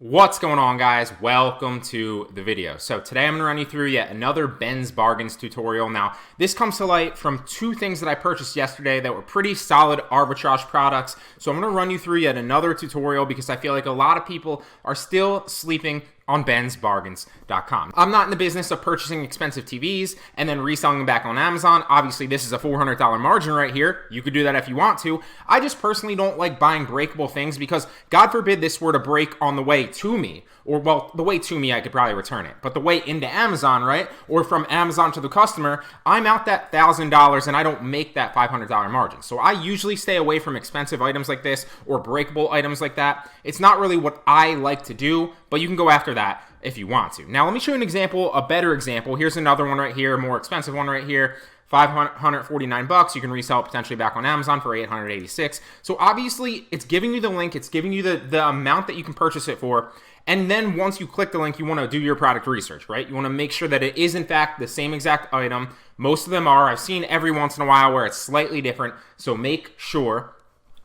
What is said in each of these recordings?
What's going on, guys? Welcome to the video. So today I'm going to run you through yet another Ben's Bargains tutorial. Now, this comes to light from two things that I purchased yesterday that were pretty solid arbitrage products. So I'm going to run you through yet another tutorial because I feel like a lot of people are still sleeping on bensbargains.com. I'm not in the business of purchasing expensive TVs and then reselling them back on Amazon. Obviously, this is a $400 margin right here. You could do that if you want to. I just personally don't like buying breakable things because God forbid this were to break on the way to me. Or, well, the way to me, I could probably return it. But the way into Amazon, right? Or from Amazon to the customer, I'm out that $1,000 and I don't make that $500 margin. So I usually stay away from expensive items like this or breakable items like that. It's not really what I like to do, but you can go after that if you want to. Now, let me show you an example, a better example. Here's another one right here, a more expensive one right here. $549. You can resell it potentially back on Amazon for $886. So obviously, it's giving you the link. It's giving you the amount that you can purchase it for. And then once you click the link, you want to do your product research, right? You want to make sure that it is, in fact, the same exact item. Most of them are. I've seen every once in a while where it's slightly different. So make sure.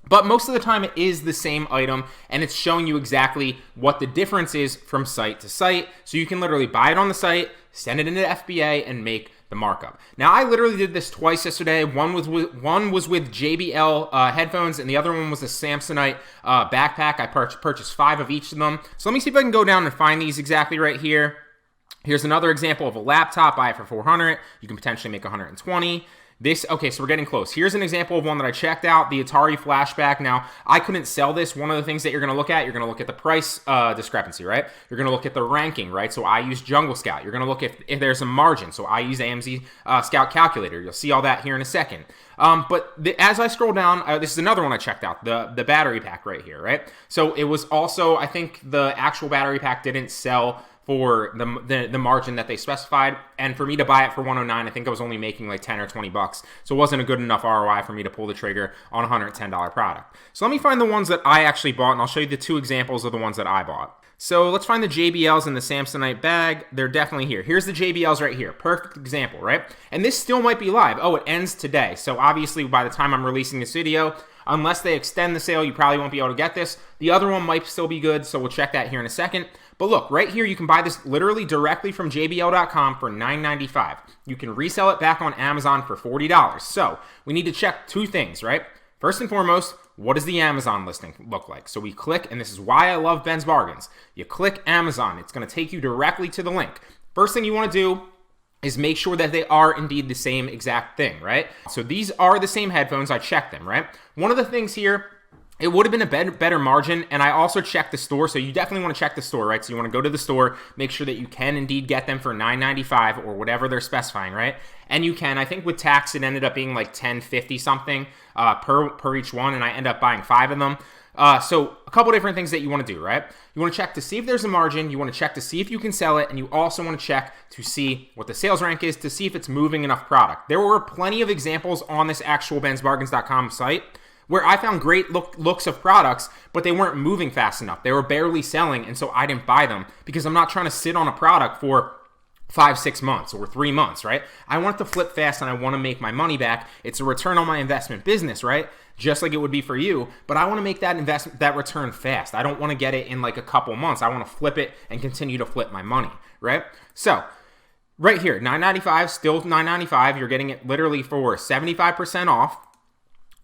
But most of the time, it is the same item, and it's showing you exactly what the difference is from site to site. So you can literally buy it on the site, send it into FBA, and make the markup. Now, I literally did this twice yesterday. One was with JBL headphones, and the other one was a Samsonite backpack. I purchased 5 of each of them. So let me see if I can go down and find these exactly right here. Here's another example of a laptop. Buy it for $400. You can potentially make $120. Okay, so we're getting close. Here's an example of one that I checked out, the Atari Flashback. Now, I couldn't sell this. One of the things that you're going to look at, you're going to look at the price discrepancy, right? You're going to look at the ranking, right? So I use Jungle Scout. You're going to look if there's a margin. So I use AMZ Scout Calculator. You'll see all that here in a second. As I scroll down, this is another one I checked out, the battery pack right here, right? So it was also, I think the actual battery pack didn't sell for the margin that they specified, and for me to buy it for $109, I think I was only making like 10 or 20 bucks, so it wasn't a good enough ROI for me to pull the trigger on a $110 product. So let me find the ones that I actually bought, and I'll show you the 2 examples of the ones that I bought. So let's find the JBLs in the Samsonite bag. They're definitely here. Here's the JBLs right here. Perfect example, right? And this still might be live. Oh, it ends today. So obviously by the time I'm releasing this video, unless they extend the sale, you probably won't be able to get this. The other one might still be good, so we'll check that here in a second. But look, right here, you can buy this literally directly from JBL.com for $9.95. You can resell it back on Amazon for $40. So we need to check 2 things, right? First and foremost, what does the Amazon listing look like? So we click, and this is why I love Ben's Bargains. You click Amazon. It's going to take you directly to the link. First thing you want to do is make sure that they are indeed the same exact thing, right? So these are the same headphones. I checked them, right? One of the things here, it would have been a better margin, and I also checked the store, so you definitely want to check the store, right? So you want to go to the store, make sure that you can indeed get them for $9.95 or whatever they're specifying, right? And you can. I think with tax, it ended up being like $10.50 something per each one, and I ended up buying 5 of them. So a couple different things that you want to do, right? You want to check to see if there's a margin. You want to check to see if you can sell it. And you also want to check to see what the sales rank is to see if it's moving enough product. There were plenty of examples on this actual bensbargains.com site where I found great looks of products, but they weren't moving fast enough. They were barely selling, and so I didn't buy them because I'm not trying to sit on a product for 5-6 months or 3 months, right? I want it to flip fast and I want to make my money back. It's a return on my investment business, right? Just like it would be for you, but I want to make that return fast. I don't want to get it in like a couple months. I want to flip it and continue to flip my money, right? So right here, $9.95, still $9.95. You're getting it literally for 75% off.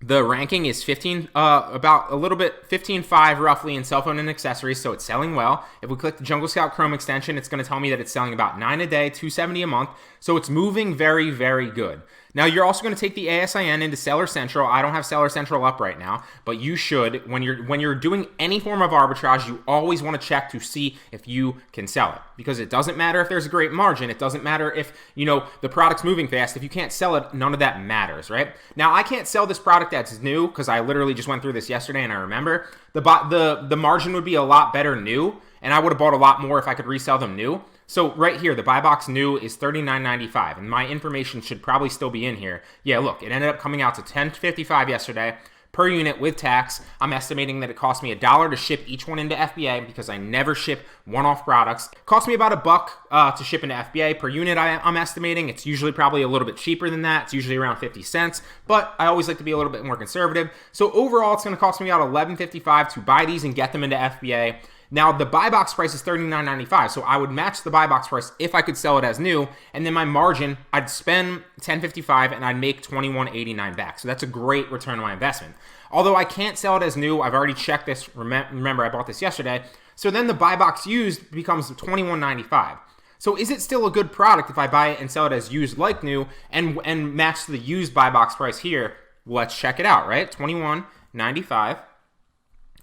The ranking is 15.5 roughly in cell phone and accessories, so it's selling well. If we click the Jungle Scout Chrome extension, it's going to tell me that it's selling about 9 a day, $270 a month, so it's moving very, very good. Now, you're also going to take the ASIN into Seller Central. I don't have Seller Central up right now, but you should. When you're doing any form of arbitrage, you always want to check to see if you can sell it, because it doesn't matter if there's a great margin. It doesn't matter if, the product's moving fast. If you can't sell it, none of that matters, right? Now, I can't sell this product that's new because I literally just went through this yesterday and I remember the margin would be a lot better new, and I would have bought a lot more if I could resell them new. So right here, the buy box new is $39.95, and my information should probably still be in here. Yeah, look, it ended up coming out to $10.55 yesterday per unit with tax. I'm estimating that it cost me $1 to ship each one into FBA because I never ship one-off products. It cost me about $1 to ship into FBA per unit. I'm estimating it's usually probably a little bit cheaper than that. It's usually around 50 cents, but I always like to be a little bit more conservative. So overall, it's going to cost me about $11.55 to buy these and get them into FBA. Now, the buy box price is $39.95, so I would match the buy box price if I could sell it as new, and then my margin, I'd spend $10.55 and I'd make $21.89 back. So that's a great return on my investment. Although I can't sell it as new, I've already checked this. Remember, I bought this yesterday. So then the buy box used becomes $21.95. So is it still a good product if I buy it and sell it as used like new and match the used buy box price here? Let's check it out, right? $21.95.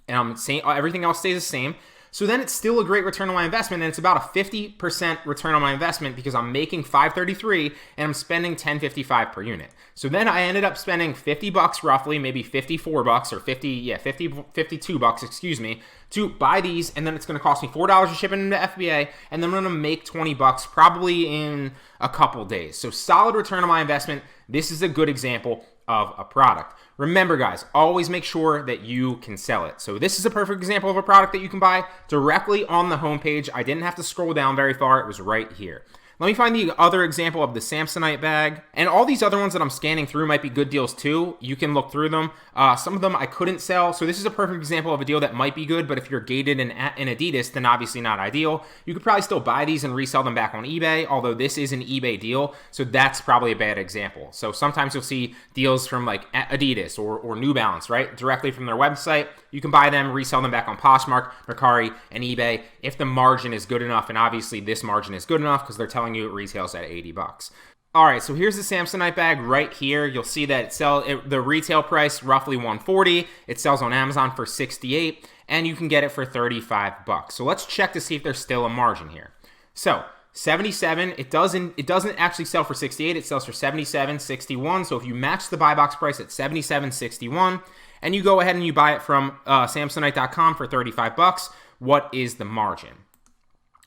And I'm saying everything else stays the same. So then it's still a great return on my investment, and it's about a 50% return on my investment because I'm making $533 and I'm spending $10.55 per unit. So then I ended up spending $50 roughly, maybe $54 or $52, excuse me, to buy these, and then it's going to cost me $4 to ship it into FBA, and then I'm going to make $20 probably in a couple days. So solid return on my investment. This is a good example of a product. Remember, guys, always make sure that you can sell it. So this is a perfect example of a product that you can buy directly on the homepage. I didn't have to scroll down very far. It was right here. Let me find the other example of the Samsonite bag. And all these other ones that I'm scanning through might be good deals too. You can look through them. Some of them I couldn't sell. So this is a perfect example of a deal that might be good, but if you're gated in Adidas, then obviously not ideal. You could probably still buy these and resell them back on eBay, although this is an eBay deal. So that's probably a bad example. So sometimes you'll see deals from like Adidas or New Balance, right? Directly from their website. You can buy them, resell them back on Poshmark, Mercari, and eBay if the margin is good enough. And obviously this margin is good enough because they're telling you it retails at $80. All right, so here's the Samsonite bag right here. You'll see that the retail price roughly $140. It sells on Amazon for $68, and you can get it for $35. So let's check to see if there's still a margin here. So 77, it doesn't actually sell for 68. It sells for 77.61. So if you match the buy box price at 77.61, and you go ahead and you buy it from Samsonite.com for $35, what is the margin?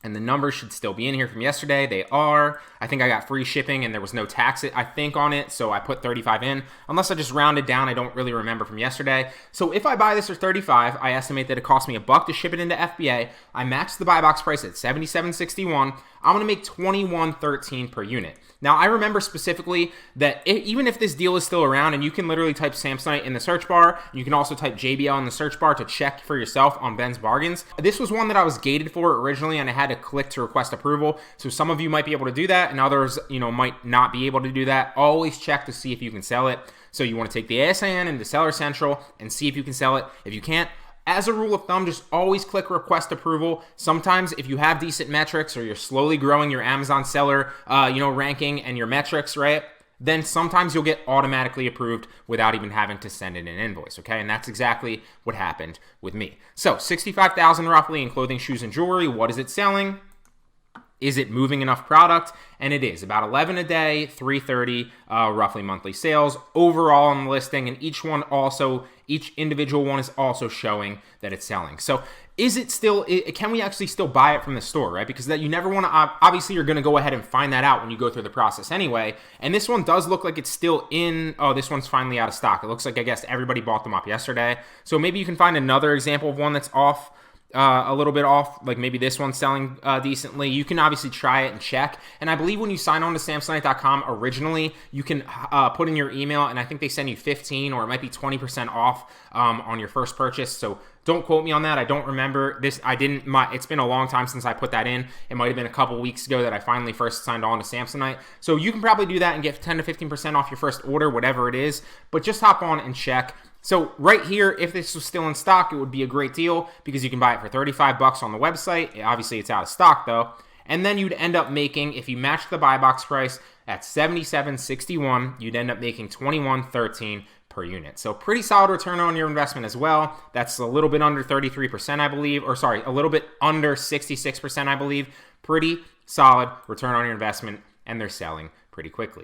And the numbers should still be in here from yesterday. They are. I think I got free shipping and there was no tax, I think, on it. So I put 35 in. Unless I just rounded down, I don't really remember from yesterday. So if I buy this for 35, I estimate that it costs me $1 to ship it into FBA. I match the buy box price at $77.61. I'm going to make $21.13 per unit. Now, I remember specifically that even if this deal is still around, and you can literally type Samsonite in the search bar, you can also type JBL in the search bar to check for yourself on Ben's Bargains. This was one that I was gated for originally, and I had to click to request approval. So some of you might be able to do that, and others, might not be able to do that. Always check to see if you can sell it. So you want to take the ASIN into Seller Central and see if you can sell it. If you can't, as a rule of thumb, just always click request approval. Sometimes if you have decent metrics or you're slowly growing your Amazon seller, ranking and your metrics, right? Then sometimes you'll get automatically approved without even having to send in an invoice, okay? And that's exactly what happened with me. So $65,000 roughly in clothing, shoes, and jewelry. What is it selling? Is it moving enough product? And it is about 11 a day, 330 roughly monthly sales overall on the listing. And each individual one is also showing that it's selling. So is it still, can we actually still buy it from the store, right? Because that you never want to, obviously you're going to go ahead and find that out when you go through the process anyway. And this one does look like it's still in, this one's finally out of stock. It looks like, I guess, everybody bought them up yesterday. So maybe you can find another example of one that's off, a little bit off, like maybe this one's selling decently. You can obviously try it and check. And I believe when you sign on to Samsonite.com originally, you can put in your email, and I think they send you 15 or it might be 20% off on your first purchase. So don't quote me on that. I don't remember this. It's been a long time since I put that in. It might have been a couple weeks ago that I finally first signed on to Samsonite. So you can probably do that and get 10 to 15% off your first order, whatever it is. But just hop on and check. So right here, if this was still in stock, it would be a great deal because you can buy it for $35 on the website. Obviously, it's out of stock though. And then you'd end up making, if you match the buy box price at $77.61, you'd end up making $21.13 per unit. So pretty solid return on your investment as well. That's a little bit under 33%, I believe, or sorry, a little bit under 66%, I believe. Pretty solid return on your investment, and they're selling pretty quickly.